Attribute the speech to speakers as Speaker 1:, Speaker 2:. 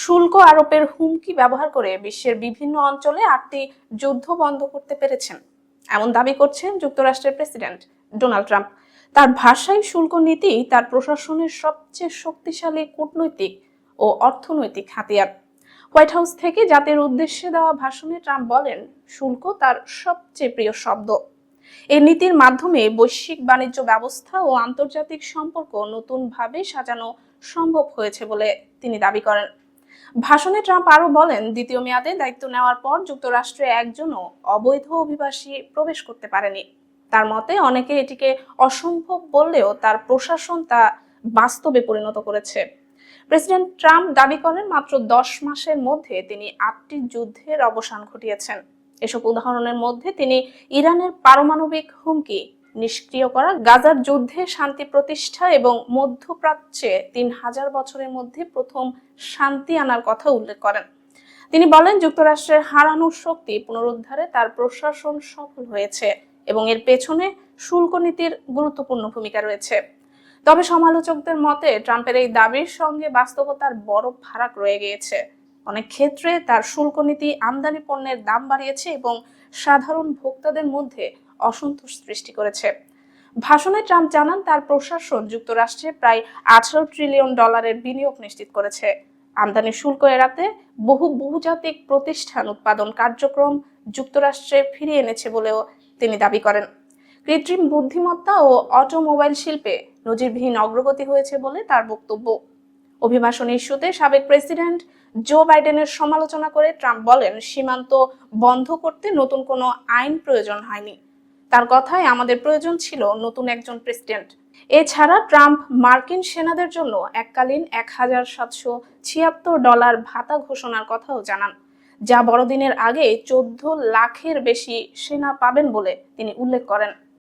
Speaker 1: শুল্ক আরোপের হুমকি ব্যবহার করে বিশ্বের বিভিন্ন অঞ্চলে 8টি যুদ্ধ বন্ধ করতে পেরেছেন, এমন দাবি করছেন যুক্তরাষ্ট্রের প্রেসিডেন্ট ডোনাল্ড ট্রাম্প। তার ভাষায় শুল্ক নীতি তার প্রশাসনের সবচেয়ে শক্তিশালী কূটনৈতিক ও অর্থনৈতিক হাতিয়ার। হোয়াইট হাউস থেকে জাতির উদ্দেশ্যে দেওয়া ভাষণে ট্রাম্প বলেন, শুল্ক তার সবচেয়ে প্রিয় শব্দ। এই নীতির মাধ্যমে বৈশ্বিক বাণিজ্য ব্যবস্থা ও আন্তর্জাতিক সম্পর্ক নতুনভাবে সাজানো সম্ভব হয়েছে বলে তিনি দাবি করেন। ভাষণে ট্রাম্প আরো বলেন, দ্বিতীয় মেয়াদে দায়িত্ব নেওয়ার পর যুক্তরাষ্ট্রে একজনও অবৈধ অভিবাসী প্রবেশ করতে পারেনি। তার মতে অনেকে এটিকে অসম্ভব বললেও তার প্রশাসন তা বাস্তবে পরিণত করেছে। প্রেসিডেন্ট ট্রাম্প দাবি করেন, মাত্র 10 মাসের মধ্যে তিনি 8টি যুদ্ধের অবসান ঘটিয়েছেন। এসব উদাহরণের মধ্যে তিনি ইরানের পারমাণবিক হুমকি নিষ্ক্রিয় করা, গাজার যুদ্ধে শান্তি প্রতিষ্ঠা এবং মধ্যপ্রাচ্যে 3000 বছরের মধ্যে প্রথম শান্তি আনার কথা উল্লেখ করেন। তিনি বলেন, যুক্তরাষ্ট্রের হারানো শক্তি পুনরুদ্ধারে তার প্রশাসন সফল হয়েছে এবং এর পেছনে শুল্ক নীতির গুরুত্বপূর্ণ ভূমিকা রয়েছে। তবে সমালোচকদের মতে ট্রাম্পের এই দাবির সঙ্গে বাস্তবতার বড় ফারাক রয়ে গিয়েছে। অনেক ক্ষেত্রে তার শুল্ক নীতি আমদানি পণ্যের দাম বাড়িয়েছে এবং সাধারণ ভোক্তাদের মধ্যে অসন্তোষ সৃষ্টি করেছে। ভাষণে ট্রাম্প জানান, তার প্রশাসন যুক্তরাষ্ট্রে প্রায় $18 ট্রিলিয়ন বিনিয়োগ নিশ্চিত করেছে। আমদানি শুল্ক এড়াতে বহুজাতিক প্রতিষ্ঠান উৎপাদন কার্যক্রম যুক্তরাষ্ট্রে ফিরিয়ে এনেছে বলেও তিনি দাবি করেন। কৃত্রিম বুদ্ধিমত্তা ও অটোমোবাইল শিল্পে নজিরবিহীন অগ্রগতি হয়েছে বলে তার বক্তব্য। অভিবাসন ইস্যুতে সাবেক প্রেসিডেন্ট জো বাইডেনের সমালোচনা করে ট্রাম্প বলেন, সীমান্ত বন্ধ করতে নতুন কোনো আইন প্রয়োজন হয়নি। তার কথায়, আমাদের প্রয়োজন ছিল নতুন একজন প্রেসিডেন্ট। এছাড়া ট্রাম্প মার্কিন সেনাদের জন্য এককালীন $1776 ভাতা ঘোষণার কথাও জানান, যা বড়দিনের আগে 14 লাখের বেশি সেনা পাবেন বলে তিনি উল্লেখ করেন।